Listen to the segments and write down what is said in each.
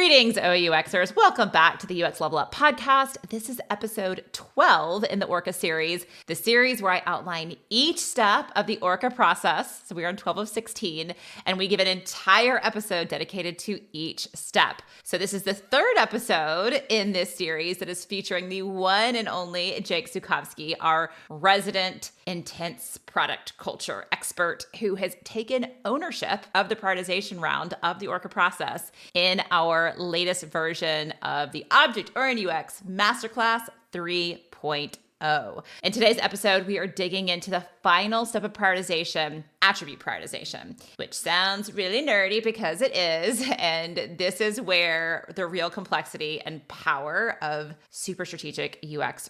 Greetings, OUXers. Welcome back to the UX Level Up podcast. This is episode 12 in the ORCA series, the series where I outline each step of the ORCA process. So we're on 12 of 16, and we give an entire episode dedicated to each step. So this is the third episode in this series that is featuring the one and only Jake Zukovsky, our resident intense product culture expert who has taken ownership of the prioritization round of the ORCA process in our latest version of the Object-Oriented UX Masterclass 3.0. In today's episode, we are digging into the final step of prioritization, attribute prioritization, which sounds really nerdy because it is. And this is where the real complexity and power of super strategic UX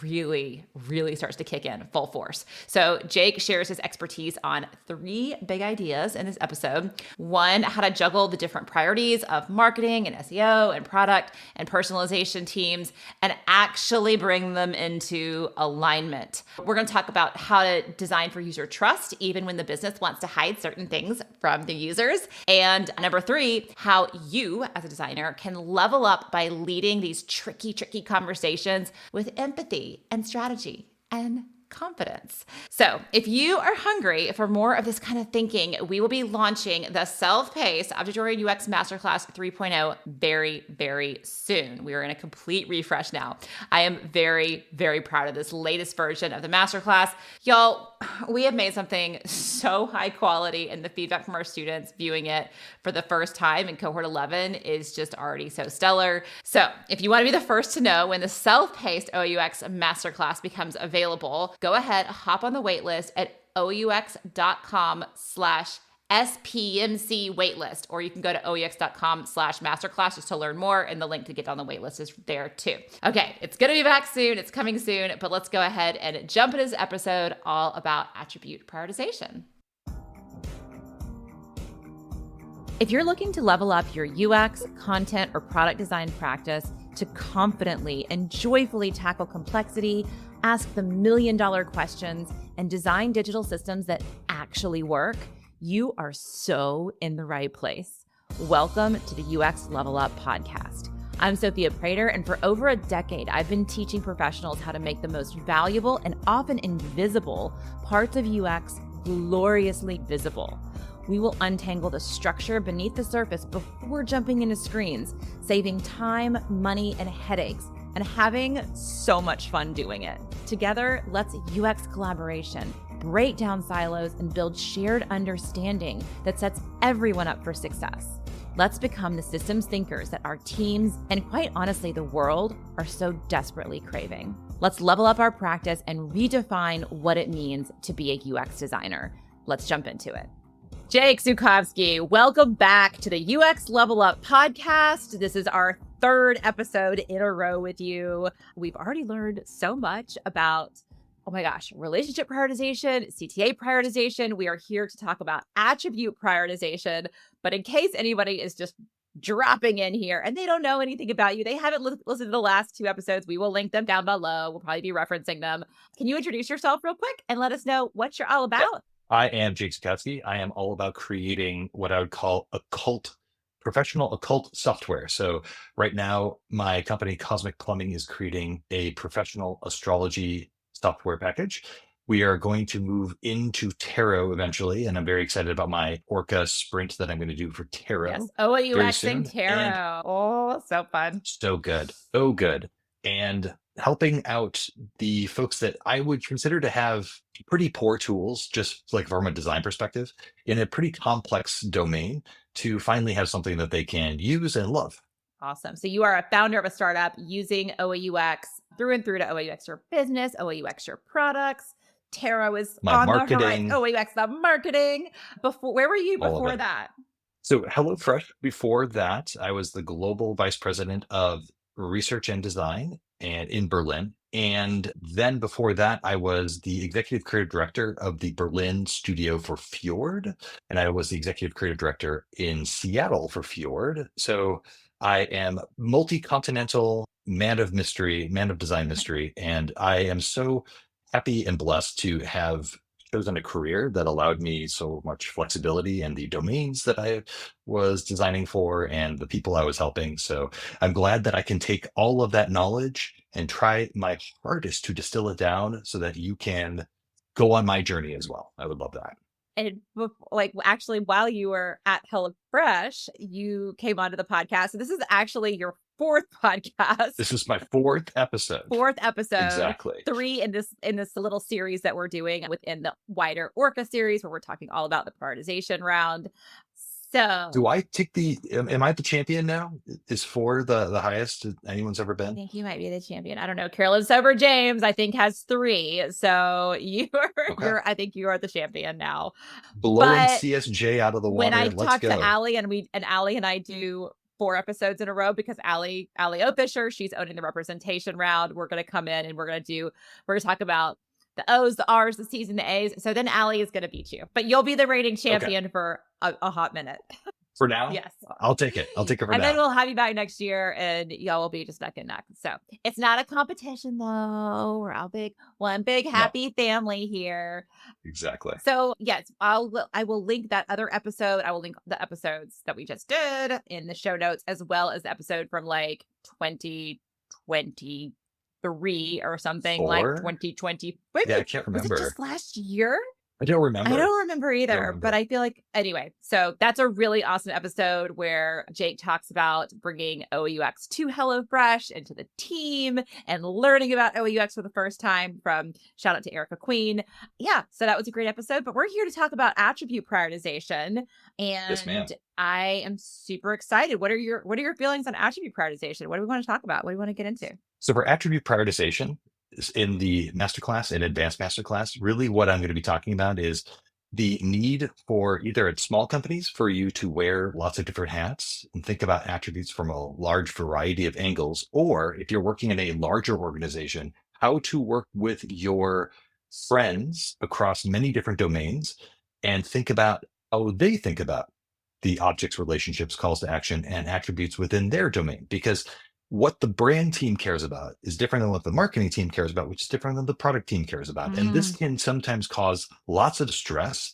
really starts to kick in full force. So Jake shares his expertise on 3 big ideas in this episode. 1, how to juggle the different priorities of marketing and SEO and product and personalization teams and actually bring them into alignment. We're going to talk about how to design for user trust, even when the business wants to hide certain things from the users. And number 3, how you as a designer can level up by leading these tricky conversations with empathy and strategy and confidence. So if you are hungry for more of this kind of thinking, we will be launching the self-paced Object-Oriented UX Masterclass 3.0 very soon. We are in a complete refresh now. I am very proud of this latest version of the Masterclass. Y'all, we have made something so high quality, and the feedback from our students viewing it for the first time in cohort 11 is just already so stellar. So if you want to be the first to know when the self-paced OUX Masterclass becomes available, go ahead, hop on the waitlist at OUX.com/SPMC waitlist, or you can go to OUX.com/masterclass just to learn more, and the link to get on the waitlist is there too. Okay, it's going to be back soon. It's coming soon, but let's go ahead and jump into this episode all about attribute prioritization. If you're looking to level up your UX, content, or product design practice to confidently and joyfully tackle complexity, ask the million-dollar questions, and design digital systems that actually work, you are so in the right place. Welcome to the UX Level Up podcast. I'm Sophia Prater, and for over a decade, I've been teaching professionals how to make the most valuable and often invisible parts of UX gloriously visible. We will untangle the structure beneath the surface before jumping into screens, saving time, money, and headaches, and having so much fun doing it. Together, let's UX collaboration, break down silos, and build shared understanding that sets everyone up for success. Let's become the systems thinkers that our teams, and quite honestly, the world, are so desperately craving. Let's level up our practice and redefine what it means to be a UX designer. Let's jump into it. Jake Zukovsky, welcome back to the UX Level Up podcast. This is our 3rd episode in a row with you. We've already learned so much about, oh my gosh, relationship prioritization, CTA prioritization. We are here to talk about attribute prioritization. But in case anybody is just dropping in here and they don't know anything about you, they haven't listened to the last 2 episodes, we will link them down below. We'll probably be referencing them. Can you introduce yourself real quick and let us know what you're all about? I am Jake Zukovsky. I am all about creating what I would call professional occult software. So right now, my company Cosmic Plumbing is creating a professional astrology software package. We are going to move into tarot eventually, and I'm very excited about my ORCA sprint that I'm going to do for tarot. Yes, OUXing tarot. Oh, so fun. So good. Oh, good. And helping out the folks that I would consider to have pretty poor tools, just like from a design perspective, in a pretty complex domain to finally have something that they can use and love. Awesome. So you are a founder of a startup using OOUX through and through to OOUX your business, OOUX your products. Tarot is My on marketing. the horizon. OOUX the marketing. Where were you All of before it. that? So HelloFresh, before that, I was the global vice president of research and design and in Berlin. And then before that, I was the executive creative director of the Berlin studio for Fjord. And I was the executive creative director in Seattle for Fjord. So I am multi-continental man of mystery, man of design mystery. And I am so happy and blessed to have chosen a career that allowed me so much flexibility in the domains that I was designing for and the people I was helping. So I'm glad that I can take all of that knowledge and try my hardest to distill it down so that you can go on my journey as well. I would love that. And like actually, while you were at HelloFresh, you came onto the podcast. So this is actually your fourth podcast, This is my fourth episode. fourth episode, Exactly. 3 in this little series that we're doing within the wider ORCA series, where we're talking all about the prioritization round. So Do I take am I the champion now? Is 4 the highest anyone's ever I been? think you might be the champion. I don't know. Carolyn Sober James, I think, has 3. So Okay. I think you are the champion now. Blowing But CSJ out of the when water. I Let's talked to go. Allie and Allie and I do 4 episodes in a row because Allie O. Fisher, she's owning the representation round. We're going to come in and we're going to talk about the O's, the R's, the C's, and the A's. So then Allie is going to beat you, but you'll be the reigning Okay. champion for a hot minute. For now? Yes. I'll take it. I'll take it for And now. then we'll have you back next year and y'all will be just neck and neck. So it's not a competition though. We're all one big No, happy family here. exactly. So yes, I will link that other episode. I will link the episodes that we just did in the show notes, as well as the episode from like 2023 or something, like 4? 2020. Yeah, I Maybe can't was it remember. just last year? I don't remember. I don't remember either, remember. but I feel like anyway. So that's a really awesome episode where Jake talks about bringing OUX to HelloFresh into the team and learning about OUX for the first time. From shout out to Erica Queen. Yeah, so that was a great episode. But we're here to talk about attribute prioritization, Yes, ma'am. and I am super excited. What are your feelings on attribute prioritization? What do we want to talk about? What do you want to get into? So for attribute prioritization in the masterclass and advanced masterclass, really what I'm going to be talking about is the need for either at small companies for you to wear lots of different hats and think about attributes from a large variety of angles, or if you're working in a larger organization, how to work with your friends across many different domains and think about how they think about the objects, relationships, calls to action, and attributes within their domain. Because what the brand team cares about is different than what the marketing team cares about, which is different than the product team cares about. And this can sometimes cause lots of stress.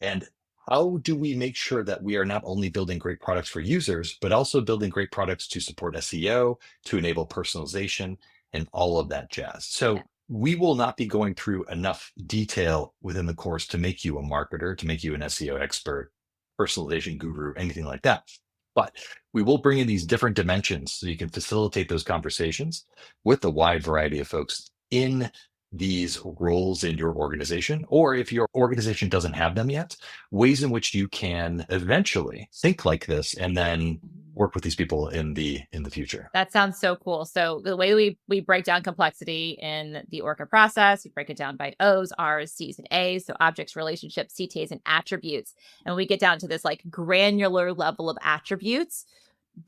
And how do we make sure that we are not only building great products for users, but also building great products to support SEO, to enable personalization, and all of that jazz? So we will not be going through enough detail within the course to make you a marketer, to make you an SEO expert, personalization guru, anything like that. But we will bring in these different dimensions so you can facilitate those conversations with a wide variety of folks in these roles in your organization, or if your organization doesn't have them yet, ways in which you can eventually think like this and then work with these people in the future. That sounds so cool. So the way we break down complexity in the ORCA process, we break it down by O's, R's, C's, and A's. So objects, relationships, CTAs, and attributes. And we get down to this like granular level of attributes.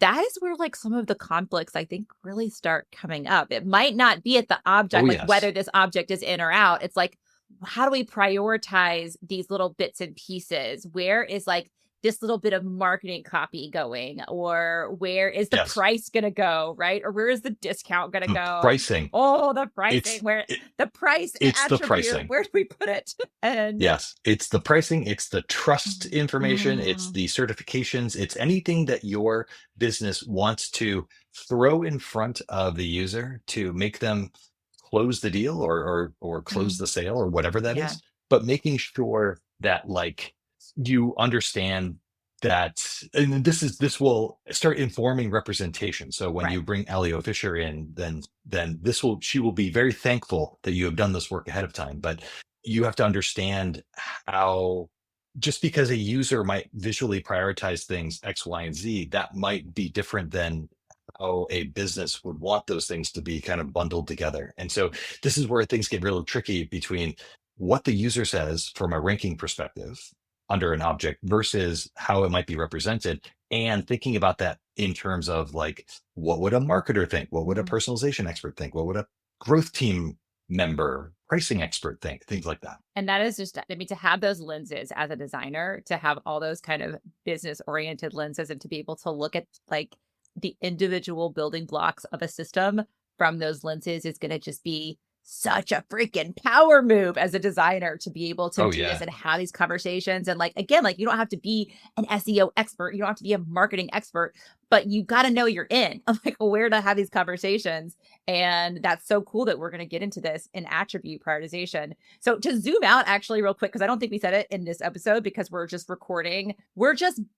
That is where like some of the conflicts I think really start coming up. It might not be at the object, like yes. whether this object is in or out. It's like, how do we prioritize these little bits and pieces? Where is like this little bit of marketing copy going, or where is the price going to go, right? Or where is the discount going to go? Pricing. Oh, the pricing. The price? It's attribute, the pricing. Where do we put it? And yes, it's the pricing. It's the trust information. It's the certifications. It's anything that your business wants to throw in front of the user to make them close the deal or close the sale or whatever that is. But making sure that like you understand that, and this will start informing representation. So when you bring Allie O. Fisher in, then she will be very thankful that you have done this work ahead of time. But you have to understand how, just because a user might visually prioritize things X, Y, and Z, that might be different than how a business would want those things to be kind of bundled together. And so this is where things get really tricky between what the user says from a ranking perspective under an object versus how it might be represented, and thinking about that in terms of like, what would a marketer think? What would a personalization expert think? What would a growth team member, pricing expert think? Things like that. And that is just, I mean, to have those lenses as a designer, to have all those kind of business oriented lenses, and to be able to look at like the individual building blocks of a system from those lenses is going to just be such a freaking power move as a designer to be able to Oh do this yeah. and have these conversations. And like, again, like you don't have to be an SEO expert. You don't have to be a marketing expert, but you got to know you're in like where to have these conversations. And that's so cool that we're going to get into this in attribute prioritization. So to zoom out actually real quick, because I don't think we said it in this episode because we're just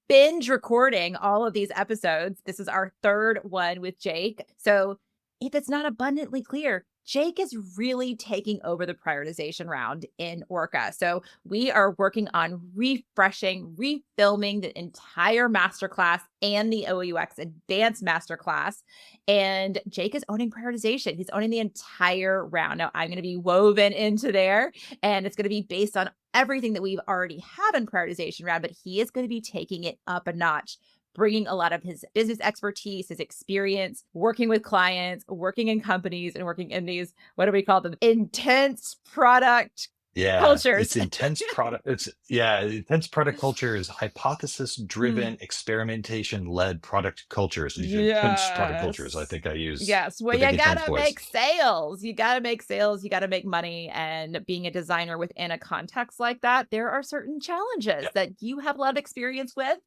binge recording all of these episodes. This is our third one with Jake. So if it's not abundantly clear, Jake is really taking over the prioritization round in ORCA. So we are working on refreshing, refilming the entire masterclass and the OUX advanced masterclass. And Jake is owning prioritization. He's owning the entire round. Now I'm going to be woven into there, and it's going to be based on everything that we've already have in prioritization round, but he is going to be taking it up a notch, bringing a lot of his business expertise, his experience, working with clients, working in companies, and working in these, what do we call them? Intense product Yeah, cultures. it's intense product. Intense product culture is hypothesis Mm. driven, experimentation led product cultures. These are intense product cultures. I Yes. think I use Yes. Well, the big you intense gotta voice. make sales. You gotta make sales. You gotta make money. And being a designer within a context like that, there are certain challenges Yeah. that you have a lot of experience with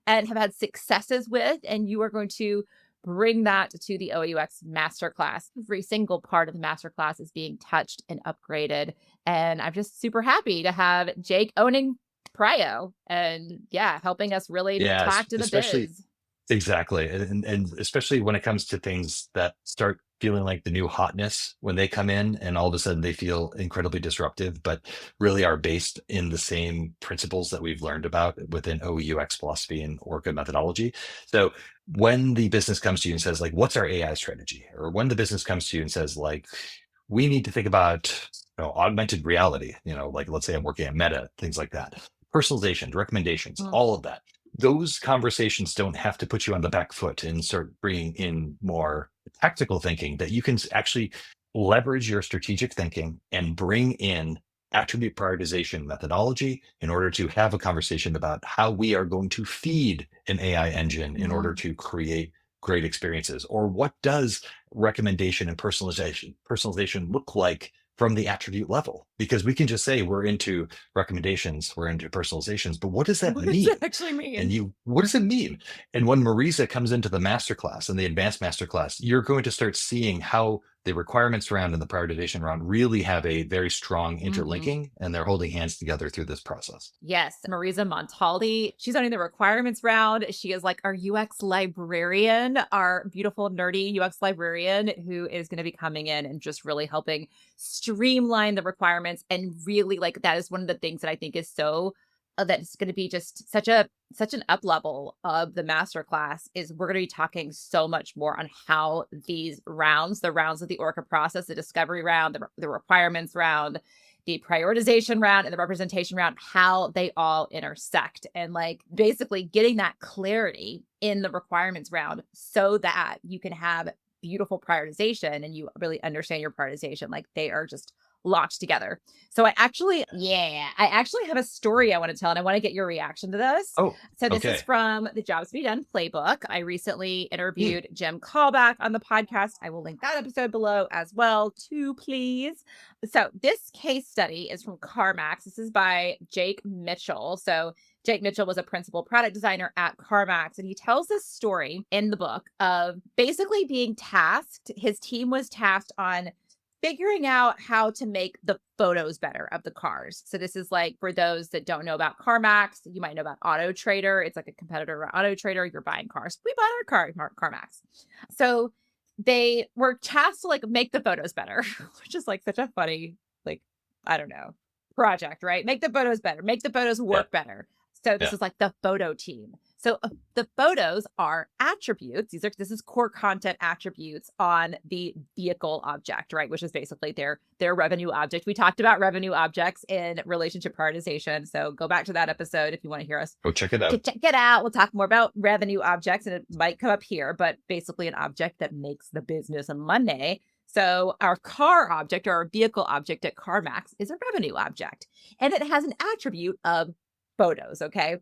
and have had successes with. And you are going to bring that to the OUX masterclass. Every single part of the masterclass is being touched and upgraded. And I'm just super happy to have Jake owning Prio and yeah, helping us really Yeah, talk to the especially biz. exactly. And especially when it comes to things that start feeling like the new hotness when they come in and all of a sudden they feel incredibly disruptive, but really are based in the same principles that we've learned about within OUX philosophy and ORCA methodology. So when the business comes to you and says, like, what's our AI strategy? Or when the business comes to you and says, like, we need to think about augmented reality, like let's say I'm working at Meta, things like that, personalizations, recommendations, Mm. all of that, those conversations don't have to put you on the back foot and start bringing in more tactical thinking, that you can actually leverage your strategic thinking and bring in attribute prioritization methodology in order to have a conversation about how we are going to feed an AI engine in Yeah. order to create great experiences, or what does recommendation and personalization look like from the attribute level, because we can just say we're into recommendations, we're into personalizations, but what does that What does that mean? actually And mean? what does it mean? And when Marisa comes into the masterclass and the advanced masterclass, you're going to start seeing how the requirements round and the prioritization round really have a very strong Mhm. interlinking, and they're holding hands together through this process. Yes, Marisa Montaldi. She's owning the requirements round. She is like our UX librarian, our beautiful, nerdy UX librarian who is going to be coming in and just really helping streamline the requirements. And really, like, that is one of the things that I think is so that's going to be just such an up level of the masterclass is we're going to be talking so much more on how these rounds, the rounds of the ORCA process, the discovery round, the requirements round, the prioritization round and the representation round, how they all intersect and like basically getting that clarity in the requirements round so that you can have beautiful prioritization and you really understand your prioritization. Like they are just locked together. So I actually have a story I want to tell and I want to get your reaction to this. Oh, So this is okay. from the Jobs to Be Done playbook. I recently Hmm. interviewed Jim Callback on the podcast. I will link that episode below as well, too, please. So this case study is from CarMax. This is by Jake Mitchell. So Jake Mitchell was a principal product designer at CarMax, and he tells this story in the book of basically being tasked. His team was tasked on figuring out how to make the photos better of the cars. So this is like for those that don't know about CarMax, you might know about Auto Trader. It's like a competitor of Auto Trader. You're buying cars. We bought our car, CarMax. So they were tasked to like make the photos better, which is like such a funny, like, I don't know, project, right? Make the photos better, make the photos Yeah. work better. So this Yeah. is like the photo team. So the photos are attributes. This is core content attributes on the vehicle object, right? Which is basically their revenue object. We talked about revenue objects in relationship prioritization. So go back to that episode if you want to hear us Go check it to out. check it out. We'll talk more about revenue objects and it might come up here, but basically an object that makes the business money. So our car object or our vehicle object at CarMax is a revenue object and it has an attribute of photos. Okay.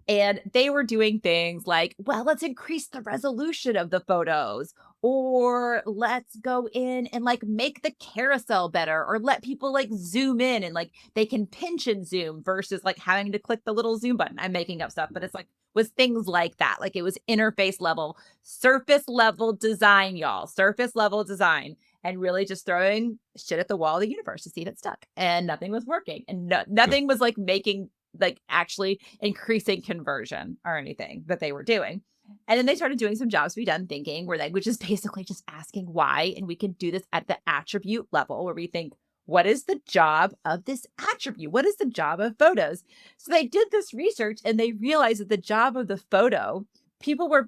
And they were doing things like, well, let's increase the resolution of the photos or let's go in and like make the carousel better, or let people like zoom in and like they can pinch and zoom versus like having to click the little zoom button. I'm making up stuff, but it's like was things like that. Like it was interface level, surface level design, y'all, surface level design, and really just throwing shit at the wall of the universe to see if it stuck. And nothing was working, and nothing was like making like actually increasing conversion or anything that they were doing. And then they started doing some jobs to be done thinking, which is basically just asking why. And we can do this at the attribute level where we think, what is the job of this attribute? What is the job of photos? So they did this research and they realized that the job of the photo, people were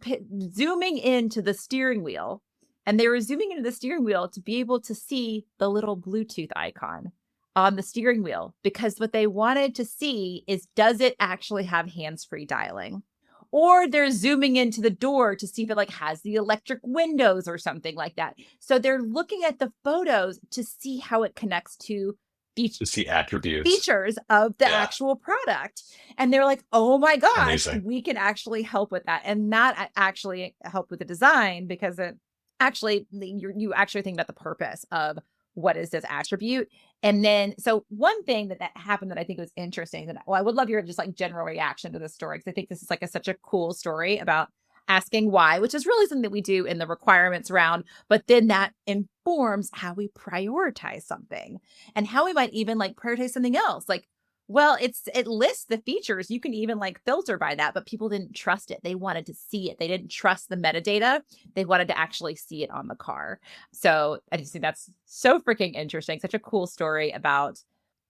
zooming into the steering wheel, and they were zooming into the steering wheel to be able to see the little Bluetooth icon on the steering wheel, because what they wanted to see is, does it actually have hands-free dialing? Or they're zooming into the door to see if it like has the electric windows or something like that. So they're looking at the photos to see how it connects to To see attributes. features of the Yeah. actual product. And they're like, oh my gosh, Amazing. we can actually help with that. And that actually helped with the design, because it actually, you actually think about the purpose of what is this attribute. And then, so one thing that happened that I think was interesting, that, well, I would love your just like general reaction to this story, because I think this is like such a cool story about asking why, which is really something that we do in the requirements round, but then that informs how we prioritize something and how we might even like prioritize something else. Like, well, it lists the features. You can even like filter by that, but people didn't trust it. They wanted to see it. They didn't trust the metadata. They wanted to actually see it on the car. So I just think that's so freaking interesting. Such a cool story about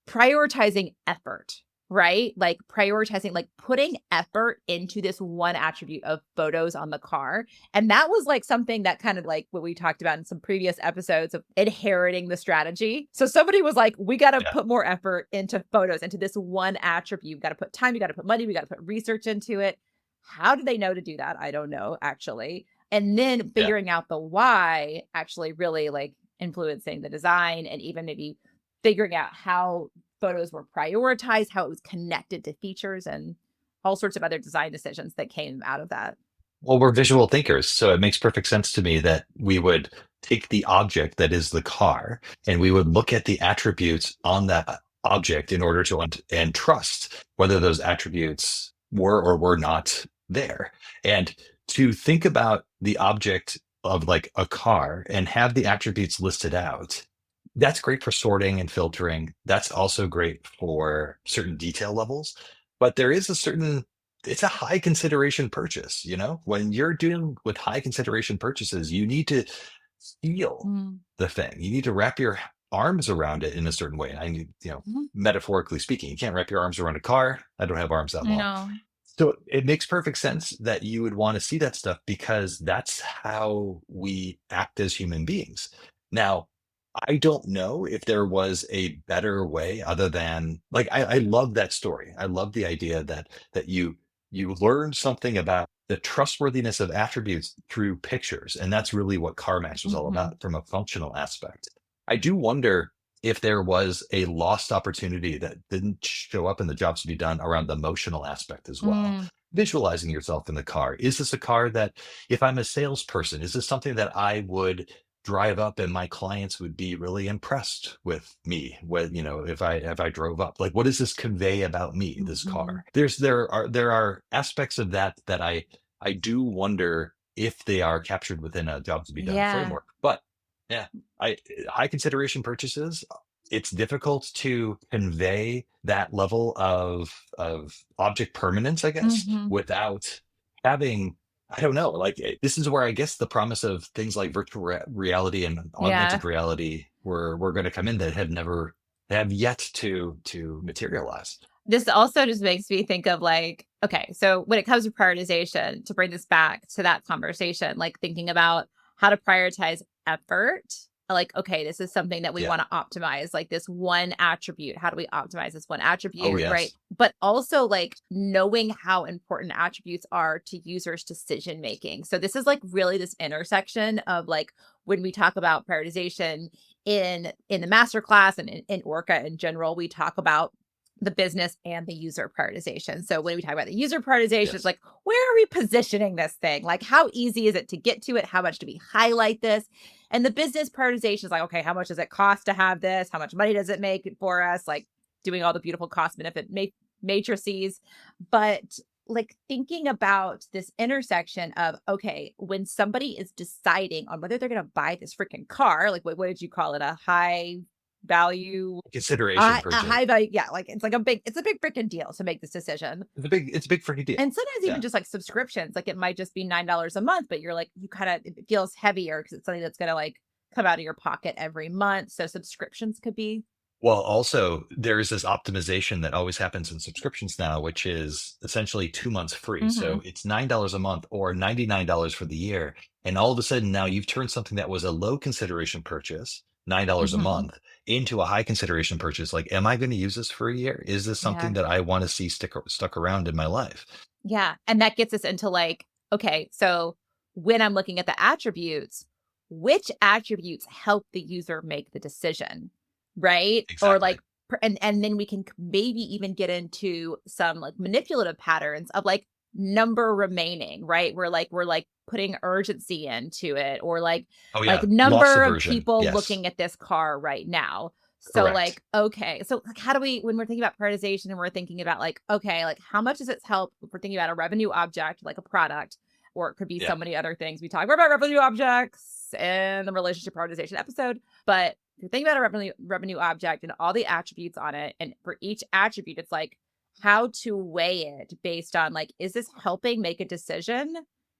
prioritizing effort, right? Like prioritizing, like putting effort into this one attribute of photos on the car. And that was like something that kind of like what we talked about in some previous episodes of inheriting the strategy. So somebody was like, we got to Yeah. put more effort into photos, into this one attribute. We got to put time, we got to put money, we got to put research into it. How do they know to do that? I don't know, actually. And then figuring out the why, actually really like influencing the design, and even maybe figuring out how photos were prioritized, how it was connected to features, and all sorts of other design decisions that came out of that. Well, we're visual thinkers, so it makes perfect sense to me that we would take the object that is the car and we would look at the attributes on that object in order to and trust whether those attributes were or were not there. And to think about the object of like a car and have the attributes listed out, that's great for sorting and filtering. That's also great for certain detail levels. But there is a certain, it's a high consideration purchase, you know? When you're dealing with high consideration purchases, you need to feel the thing. You need to wrap your arms around it in a certain way. I need, metaphorically speaking, you can't wrap your arms around a car. I don't have arms that I long. know. So it makes perfect sense that you would want to see that stuff, because that's how we act as human beings. Now, I don't know if there was a better way other than like I love that story. I love the idea that you learn something about the trustworthiness of attributes through pictures. And that's really what CarMax was all about from a functional aspect. I do wonder if there was a lost opportunity that didn't show up in the jobs to be done around the emotional aspect as well. Visualizing yourself in the car. Is this a car that, if I'm a salesperson, is this something that I would drive up and my clients would be really impressed with me when, if I drove up? Like, what does this convey about me, this car? There are aspects of that I do wonder if they are captured within a job to be done framework. But yeah, I high consideration purchases, it's difficult to convey that level of object permanence, I guess, without having, I don't know, like this is where I guess the promise of things like virtual reality and augmented reality were going to come in that have yet to materialize. This also just makes me think of like, okay, so when it comes to prioritization, to bring this back to that conversation, like thinking about how to prioritize effort, like, okay, this is something that we want to optimize, like this one attribute. How do we optimize this one attribute? Yes. Right. But also like knowing how important attributes are to users' decision making. So this is like really this intersection of like when we talk about prioritization in the masterclass and in ORCA in general, we talk about the business and the user prioritization. So when we talk about the user prioritization, it's Yes. like, where are we positioning this thing? Like, how easy is it to get to it? How much do we highlight this? And the business prioritization is like, okay, how much does it cost to have this? How much money does it make for us? Like doing all the beautiful cost benefit matrices. But like thinking about this intersection of, okay, when somebody is deciding on whether they're going to buy this freaking car, like what did you call it? A high value Consideration a purchase. high value, yeah, like it's a big freaking deal to make this decision. It's a big freaking deal. And sometimes even Yeah. just like subscriptions, like it might just be $9 a month, but you're like, you kind of, it feels heavier because it's something that's going to like come out of your pocket every month. So subscriptions could be. Well, also, there is this optimization that always happens in subscriptions now, which is essentially 2 months free. Mhm. So it's $9 a month or $99 for the year. And all of a sudden now you've turned something that was a low consideration purchase, $9 a Mhm. month, into a high consideration purchase. Like, am I going to use this for a year? Is this something Yeah. that I want to see stuck around in my life? Yeah. And that gets us into like, okay, so when I'm looking at the attributes, which attributes help the user make the decision, right? Or Exactly. like, and then we can maybe even get into some like manipulative patterns of like number remaining, right? We're like putting urgency into it, or Oh, like yeah. Loss number of aversion. people Yes. looking at this car right now. So Correct. like, okay, so like how do we, when we're thinking about prioritization and we're thinking about like, okay, like how much does it help if we're thinking about a revenue object, like a product, or it could be Yeah. so many other things. We talk about revenue objects in the relationship prioritization episode, but if you're thinking about a revenue object and all the attributes on it, and for each attribute, it's like how to weigh it based on like, is this helping make a decision?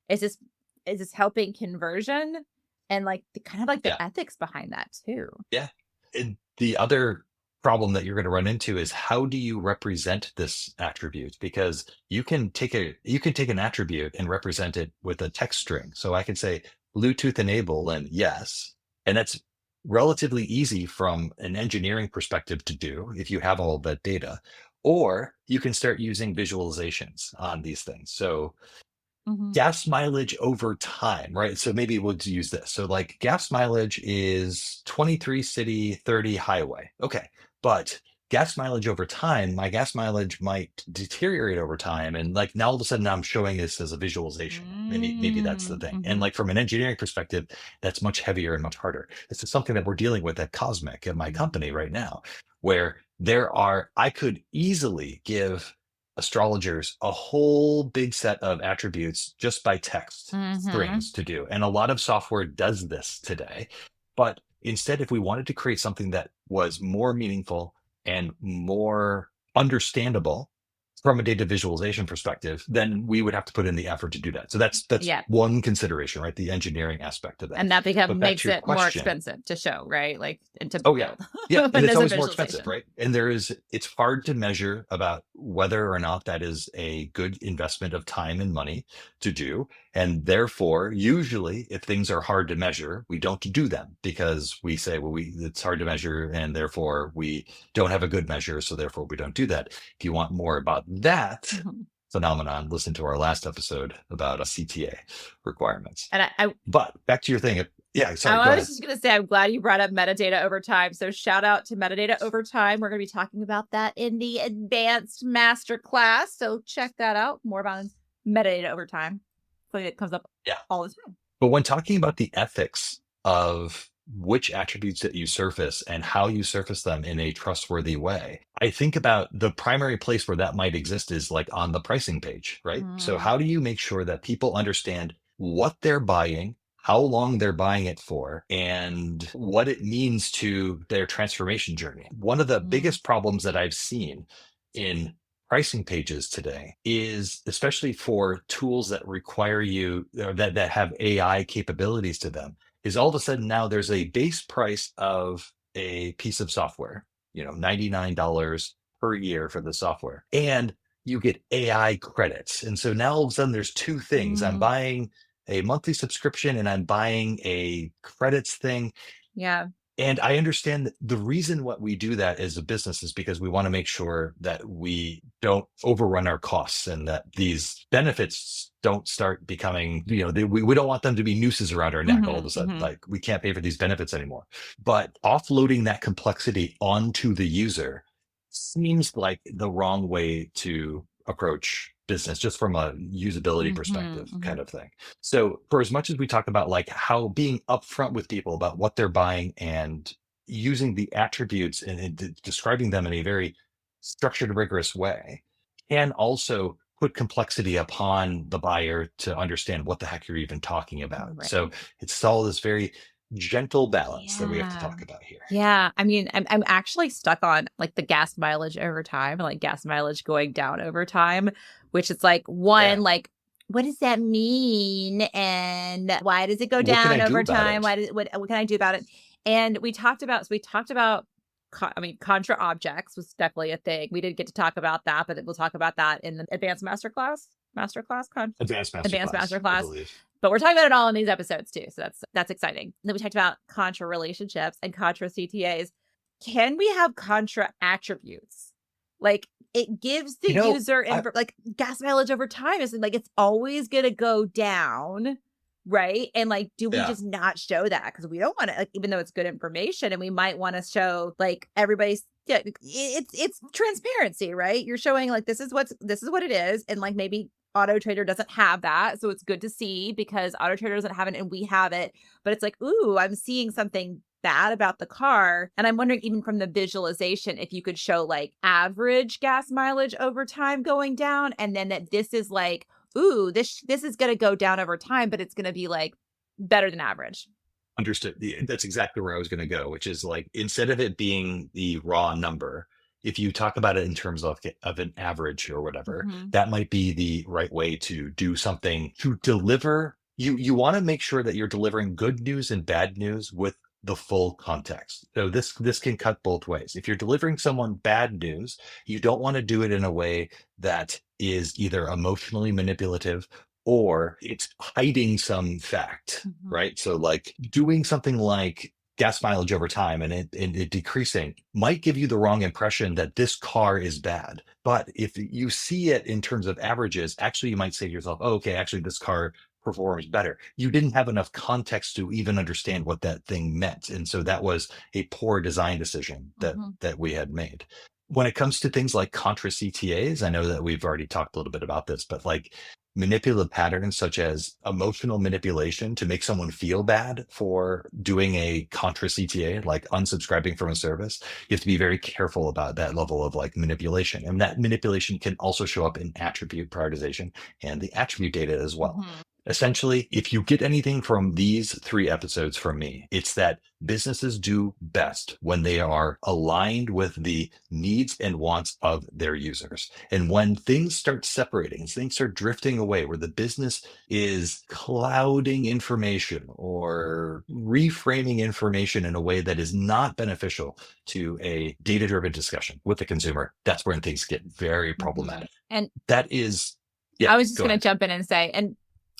Is this is this helping conversion? And like the kind of like Yeah. the ethics behind that too. Yeah. And the other problem that you're going to run into is, how do you represent this attribute? Because you can take an attribute and represent it with a text string. So I can say Bluetooth enable and yes, and that's relatively easy from an engineering perspective to do if you have all of that data. Or you can start using visualizations on these things. So Mhm. gas mileage over time, right? So maybe we'll use this. So like gas mileage is 23 city, 30 highway. Okay. But gas mileage over time, my gas mileage might deteriorate over time. And like now all of a sudden I'm showing this as a visualization. Maybe that's the thing. And Mhm. like from an engineering perspective, that's much heavier and much harder. This is something that we're dealing with at Cosmic in my company right now, where I could easily give astrologers a whole big set of attributes just by text Mhm. strings to do. And a lot of software does this today. But instead, if we wanted to create something that was more meaningful and more understandable from a data visualization perspective, then we would have to put in the effort to do that. So that's Yeah. one consideration, right? The engineering aspect of that. And that But back makes to your it more question, expensive to show, right? Like, and to oh yeah. build Yeah. And when it's there's a always more expensive, visualization. right? And it's hard to measure about whether or not that is a good investment of time and money to do. And therefore, usually if things are hard to measure, we don't do them because we say, well, it's hard to measure and therefore we don't have a good measure. So therefore we don't do that. If you want more about that Mhm. phenomenon, listen to our last episode about CTA requirements. And But back to your thing. Yeah, sorry, go I was ahead. just going to say, I'm glad you brought up metadata over time. So shout out to metadata over time. We're going to be talking about that in the advanced masterclass. So check that out. More about metadata over time. So it comes up Yeah. all the time. But when talking about the ethics of which attributes that you surface and how you surface them in a trustworthy way, I think about the primary place where that might exist is like on the pricing page, right? So, Mm, how do you make sure that people understand what they're buying, how long they're buying it for, and what it means to their transformation journey? One of the mm, biggest problems that I've seen in pricing pages today is, especially for tools that require you or that have AI capabilities to them, is all of a sudden now there's a base price of a piece of software, $99 per year for the software. And you get AI credits. And so now all of a sudden there's two things. I'm mm. buying a monthly subscription and I'm buying a credits thing. Yeah. And I understand that the reason what we do that as a business is because we want to make sure that we don't overrun our costs and that these benefits don't start becoming, we don't want them to be nooses around our neck all of Hmm. a sudden. Hmm. Like we can't pay for these benefits anymore. But offloading that complexity onto the user seems like the wrong way to approach business, just from a usability Hmm. perspective Hmm. kind of thing. So for as much as we talk about like how being upfront with people about what they're buying and using the attributes and describing them in a very structured, rigorous way, can also put complexity upon the buyer to understand what the heck you're even talking about. So Right. it's all this very gentle balance that we have to Yeah. talk about here. Yeah, I mean, I'm actually stuck on, like, the gas mileage over time, like, gas mileage going down over time, which is, like, Yeah. one, like, what does that mean, and why does it go What can I down do over about time? it? Why does what can I do about it? And we talked about I mean, contra objects was definitely a thing. We didn't get to talk about that, but we'll talk about that in the advanced masterclass, Advanced advanced masterclass, I masterclass. believe. But we're talking about it all in these episodes too, so that's exciting. Then we talked about contra relationships and contra CTAs. Can we have contra attributes? Like, it gives the You know, user I like gas mileage over time is like it's always gonna go down, right? And like, do we yeah, just not show that? Because we don't want to, like, even though it's good information, and we might want to show like everybody's, yeah, it's transparency, right? You're showing like this is what it is, and like maybe Auto Trader doesn't have that, so it's good to see because Auto Trader doesn't have it and we have it. But it's like, ooh, I'm seeing something bad about the car, and I'm wondering, even from the visualization, if you could show like average gas mileage over time going down, and then that this is like, ooh, this is going to go down over time, but it's going to be like better than average. understood. That's exactly where I was going to go, which is like instead of it being the raw number, if you talk about it in terms of an average or whatever, Hmm. that might be the right way to do something to deliver. You want to make sure that you're delivering good news and bad news with the full context. So this can cut both ways. If you're delivering someone bad news, you don't want to do it in a way that is either emotionally manipulative or it's hiding some fact, Hmm. right? So like doing something like gas mileage over time and it decreasing might give you the wrong impression that this car is bad. But if you see it in terms of averages, actually you might say to yourself, oh, okay, actually this car performs better. You didn't have enough context to even understand what that thing meant. And so that was a poor design decision that Hmm. that we had made. When it comes to things like contra CTAs, I know that we've already talked a little bit about this, but like manipulative patterns such as emotional manipulation to make someone feel bad for doing a contra CTA, like unsubscribing from a service, you have to be very careful about that level of like manipulation. And that manipulation can also show up in attribute prioritization and the attribute data as well. Hmm. Essentially, if you get anything from these 3 episodes from me, it's that businesses do best when they are aligned with the needs and wants of their users. And when things start separating, things start drifting away, where the business is clouding information or reframing information in a way that is not beneficial to a data driven discussion with the consumer, that's when things get very Hmm. problematic. And That is, yeah, I was just go going to ahead, jump in and say, and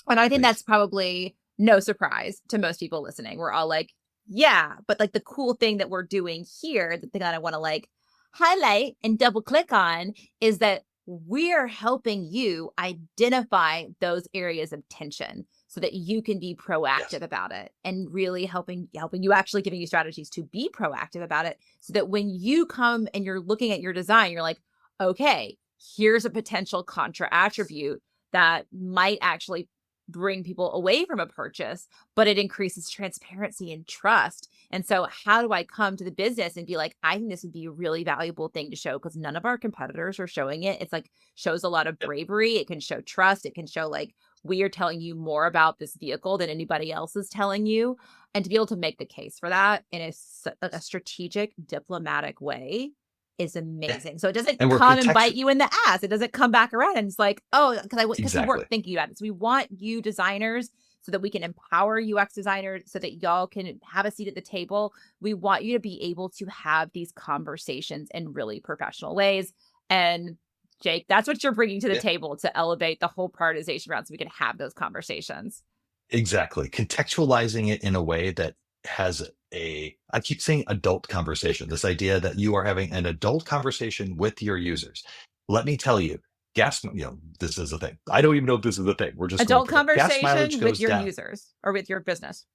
I think that's please. probably no surprise to most people listening. We're all like, yeah, but like the cool thing that we're doing here, the thing that I want to like highlight and double click on is that we're helping you identify those areas of tension so that you can be Yes. proactive about it, and really helping you, actually giving you strategies to be proactive about it, so that when you come and you're looking at your design, you're like, okay, here's a potential contra attribute that might actually bring people away from a purchase, but it increases transparency and trust. And so, how do I come to the business and be like, I think this would be a really valuable thing to show because none of our competitors are showing it? It's like shows a lot of Yep. bravery. It can show trust. It can show like we are telling you more about this vehicle than anybody else is telling you. And to be able to make the case for that in a strategic, diplomatic way is Yeah. amazing. So it doesn't And we're come and context bite you in the ass. It doesn't come back around and it's like, oh, because we weren't exactly. thinking about it. So we want you designers so that we can empower UX designers so that y'all can have a seat at the table. We want you to be able to have these conversations in really professional ways. And Jake, that's what you're bringing to the Yeah. table to elevate the whole prioritization round so we can have those conversations. Exactly. Contextualizing it in a way that has I keep saying adult conversation, this idea that you are having an adult conversation with your users. Let me tell you, this is a thing. I don't even know if this is a thing. We're just going Adult for it. Gas mileage conversation goes with your down. users or with your business.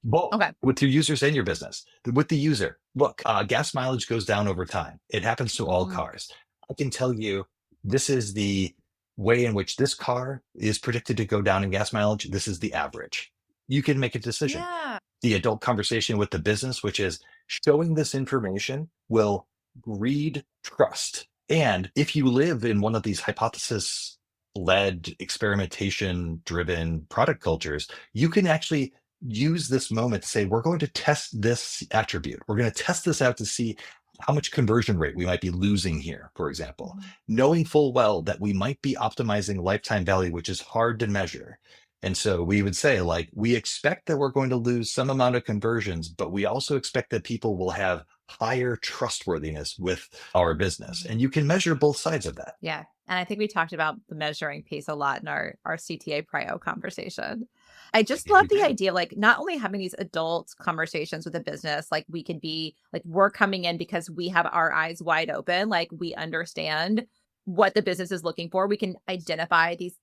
Both. Okay. With your users and your business. With the user, look, gas mileage goes down over time. It happens to all cars. I can tell you, this is the way in which this car is predicted to go down in gas mileage. This is the average. You can make a decision. Yeah. The adult conversation with the business, which is showing this information, will breed trust. And if you live in one of these hypothesis led, experimentation driven product cultures, you can actually use this moment to say, we're going to test this attribute. We're going to test this out to see how much conversion rate we might be losing here, for example, knowing full well that we might be optimizing lifetime value, which is hard to measure. And so we would say, like, we expect that we're going to lose some amount of conversions, but we also expect that people will have higher trustworthiness with our business. And you can measure both sides of that. Yeah. And I think we talked about the measuring piece a lot in our CTA Prio conversation. I just love the idea of like not only having these adult conversations with a business, like we can be like, we're coming in because we have our eyes wide open, like we understand what the business is looking for. We can identify these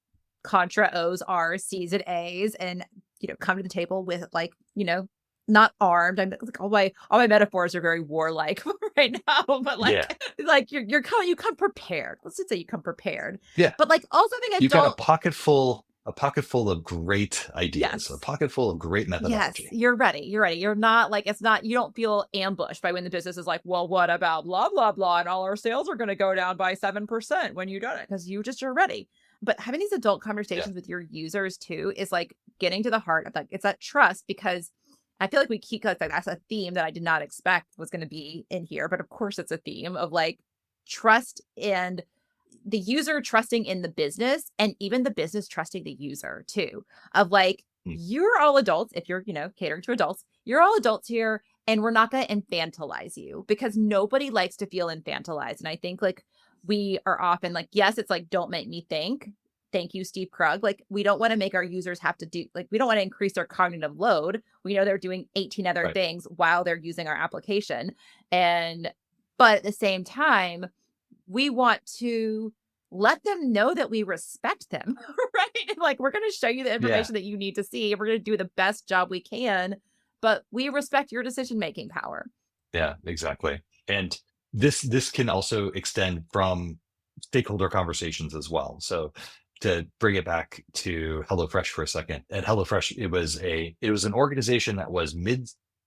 contra O's, R's, C's, and A's, and come to the table with like, not armed. I'm like all my metaphors are very warlike right now, but like like you come prepared. Let's just say you come prepared. Yeah. But like also think you've got a pocket full of great ideas, Yes. a pocket full of great methodology. Yes, you're ready. You're not like, you don't feel ambushed by when the business is like, well, what about blah, blah, blah, and all our sales are going to go down by 7% when you do it, because you're ready. But having these adult conversations with your users too is like getting to the heart of like, it's that trust, because I feel like we keep like that's a theme that I did not expect was going to be in here. But of course it's a theme of like trust and the user trusting in the business, and even the business trusting the user too, of like, you're all adults. If you're, catering to adults, you're all adults here, and we're not going to infantilize you, because nobody likes to feel infantilized. And I think like we are often like, yes, it's like, don't make me think. Thank you, Steve Krug. Like, we don't want to make our users have to do, like, we don't want to increase their cognitive load. We know they're doing 18 other things while they're using our application. But at the same time, we want to let them know that we respect them, right? Like, we're going to show you the information that you need to see. We're going to do the best job we can, but we respect your decision-making power. Yeah, exactly. And this can also extend from stakeholder conversations as well. So to bring it back to HelloFresh for a second, at HelloFresh, it was an organization that was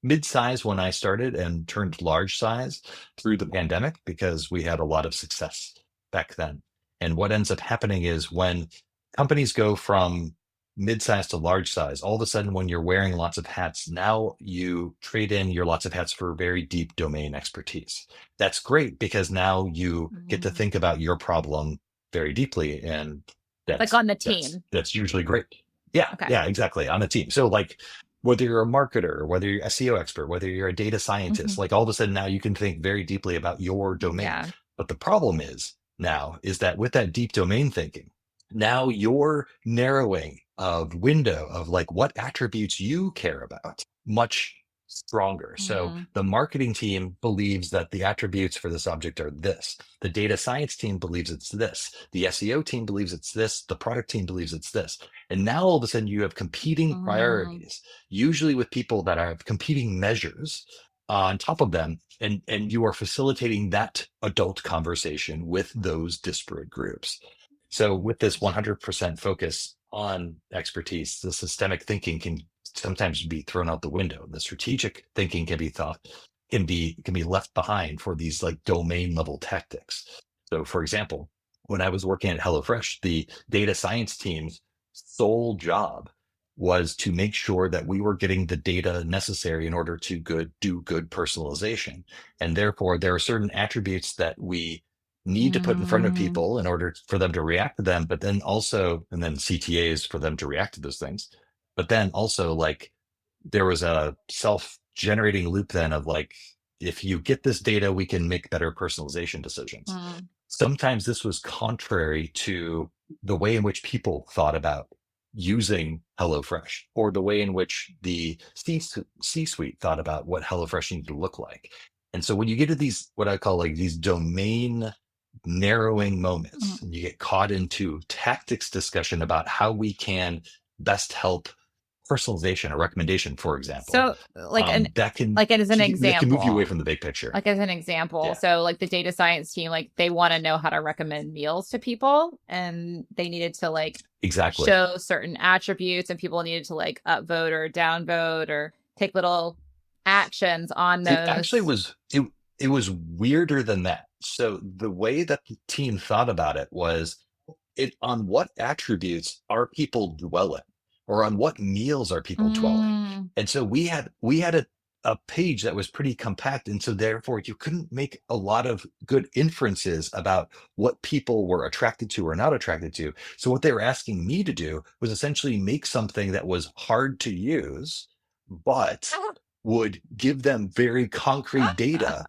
mid-size when I started and turned large size through the pandemic, because we had a lot of success back then. And what ends up happening is when companies go from mid-size to large size, all of a sudden, when you're wearing lots of hats, now you trade in your lots of hats for very deep domain expertise. That's great, because now you get to think about your problem very deeply, and that's like on the team. That's usually great. Yeah, yeah, exactly, on the team. So like, whether you're a marketer, whether you're an SEO expert, whether you're a data scientist, like all of a sudden now you can think very deeply about your domain. Yeah. But the problem is that with that deep domain thinking, now you're narrowing of window of like what attributes you care about much stronger. So the marketing team believes that the attributes for this object are this. The data science team believes it's this. The SEO team believes it's this. The product team believes it's this. And now all of a sudden you have competing priorities, usually with people that have competing measures on top of them. And you are facilitating that adult conversation with those disparate groups. So with this 100% focus on expertise, the systemic thinking can sometimes be thrown out the window. The strategic thinking can be left behind for these like domain level tactics. So for example, when I was working at HelloFresh, the data science team's sole job was to make sure that we were getting the data necessary in order to do good personalization. And therefore, there are certain attributes that we need to put in front of people in order for them to react to them, but then also, and then CTAs for them to react to those things. But then also, like, there was a self-generating loop then of like, if you get this data, we can make better personalization decisions. Sometimes this was contrary to the way in which people thought about using HelloFresh, or the way in which the C-suite thought about what HelloFresh needed to look like. And so when you get to these, what I call like these domain narrowing moments, and you get caught into tactics discussion about how we can best help personalization or recommendation, for example. So like as an That can move you away example, from the big picture. like as an example, Yeah, so like the data science team, like they want to know how to recommend meals to people, and they needed to like exactly. show certain attributes, and people needed to like upvote or downvote or take little actions on It actually those. was it was weirder than that. So the way that the team thought about it was it on what attributes are people dwelling, or on what meals are people dwelling. Mm, And so we had a page that was pretty compact, and so therefore you couldn't make a lot of good inferences about what people were attracted to or not attracted to. So what they were asking me to do was essentially make something that was hard to use, but would give them very concrete data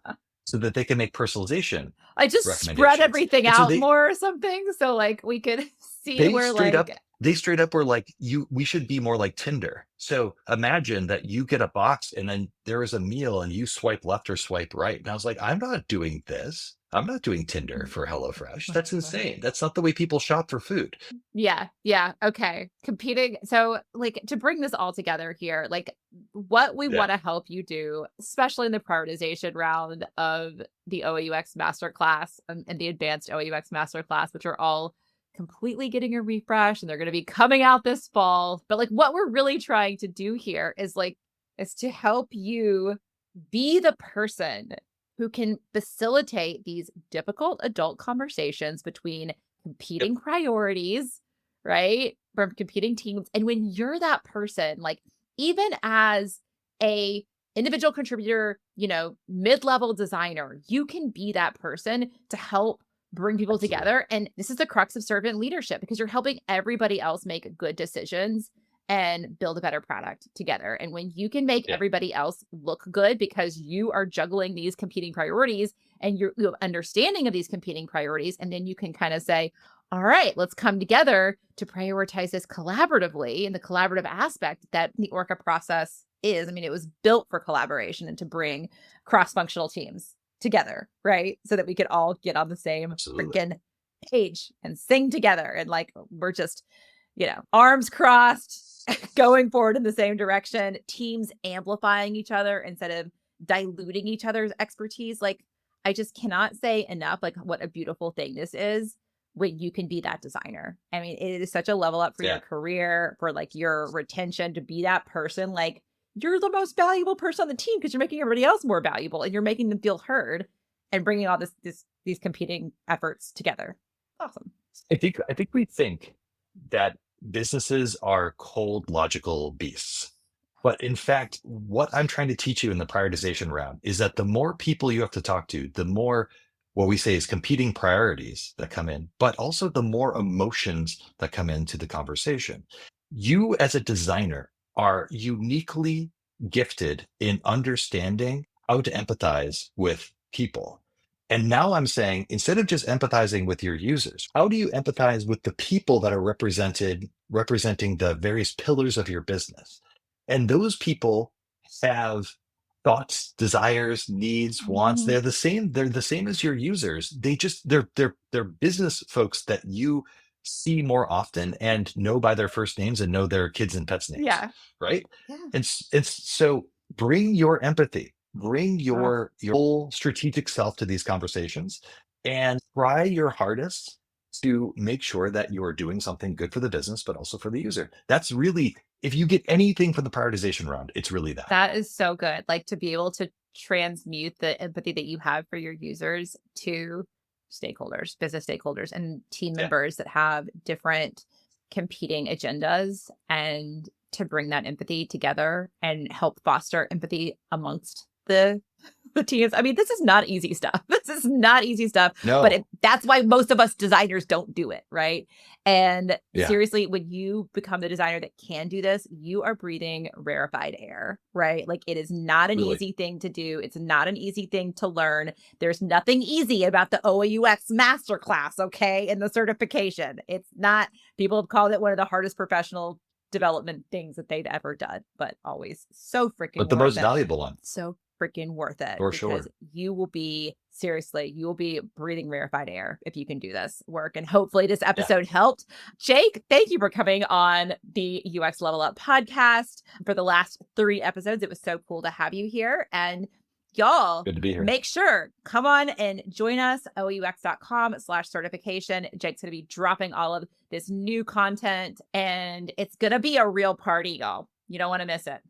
so that they can make personalization I just spread recommendations. everything And so out more or something, so like we could see they where straight up like they straight up were like, we should be more like Tinder. So imagine that you get a box and then there is a meal and you swipe left or swipe right. And I was like, I'm not doing this. I'm not doing Tinder for HelloFresh. That's insane. That's not the way people shop for food. Yeah, yeah, okay. Competing. So, like, to bring this all together here, like, what we Yeah. want to help you do, especially in the prioritization round of the OUX Masterclass and the advanced OUX Masterclass, which are all completely getting a refresh and they're going to be coming out this fall. But, like, what we're really trying to do here is to help you be the person who can facilitate these difficult adult conversations between Yep. competing priorities, right? From competing teams. And when you're that person, like even as a individual contributor, mid-level designer, you can be that person to help bring people Absolutely. together. And this is the crux of servant leadership because you're helping everybody else make good decisions and build a better product together. And when you can make Yeah. everybody else look good because you are juggling these competing priorities and you have understanding of these competing priorities, and then you can kind of say, all right, let's come together to prioritize this collaboratively in the collaborative aspect that the ORCA process is. I mean, it was built for collaboration and to bring cross-functional teams together, right? So that we could all get on the same Absolutely. freaking page and sing together. And like, we're just, arms crossed, going forward in the same direction, teams amplifying each other instead of diluting each other's expertise. Like, I just cannot say enough, like, what a beautiful thing this is when you can be that designer. I mean, it is such a level up for your Yeah. career, for like your retention, to be that person. Like, you're the most valuable person on the team because you're making everybody else more valuable and you're making them feel heard and bringing all these competing efforts together. Awesome. I think we think that businesses are cold, logical beasts. But in fact, what I'm trying to teach you in the prioritization round is that the more people you have to talk to, the more what we say is competing priorities that come in, but also the more emotions that come into the conversation. You, as a designer, are uniquely gifted in understanding how to empathize with people. And now I'm saying, instead of just empathizing with your users, how do you empathize with the people that are representing the various pillars of your business? And those people have thoughts, desires, needs, wants. Mhm. They're the same as your users. They're business folks that you see more often and know by their first names and know their kids and pets names, Yeah. right? Yeah. And so bring your empathy, bring Ugh. your whole strategic self to these conversations, and try your hardest to make sure that you're doing something good for the business, but also for the user. That's really, if you get anything from the prioritization round, it's really that. That is so good. Like, to be able to transmute the empathy that you have for your users to stakeholders, business stakeholders, and team Yeah. members that have different competing agendas, and to bring that empathy together and help foster empathy amongst the teams. I mean, this is not easy stuff. This is not easy stuff, but No. that's why most of us designers don't do it, right? And Yeah. seriously, when you become the designer that can do this, you are breathing rarefied air, right? Like, it is not an Really. easy thing to do. It's not an easy thing to learn. There's nothing easy about the OOUX Masterclass, okay? And the certification. It's not, people have called it one of the hardest professional development things that they've ever done, but always so freaking But the worth most it. valuable one. So freaking worth it. For because sure. you will be breathing rarefied air if you can do this work. And hopefully this episode helped. Jake, thank you for coming on the UX Level Up podcast for the last 3 episodes. It was so cool to have you here. And y'all, Good to be here. make sure, come on and join us, OUX.com/certification. Jake's going to be dropping all of this new content, and it's going to be a real party, y'all. You don't want to miss it.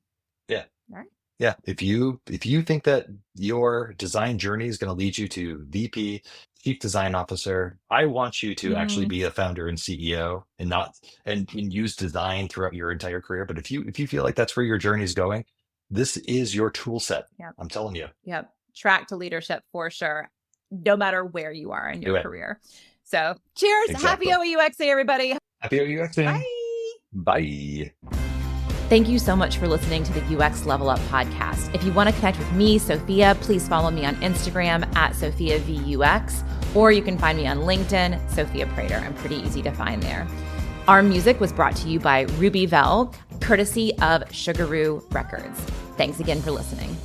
Yeah. All right. Yeah. If you think that your design journey is going to lead you to VP, Chief Design Officer, I want you to actually be a founder and CEO and use design throughout your entire career. But if you feel like that's where your journey is going, this is your tool set. Yep. I'm telling you. Yep. Track to leadership for sure, no matter where you are in your career. So cheers. Exactly. Happy OUXing, everybody. Happy OUXing. Bye. Bye. Thank you so much for listening to the UX Level Up podcast. If you want to connect with me, Sophia, please follow me on Instagram at SophiaVUX, or you can find me on LinkedIn, Sophia Prater. I'm pretty easy to find there. Our music was brought to you by Ruby Vell, courtesy of Sugaroo Records. Thanks again for listening.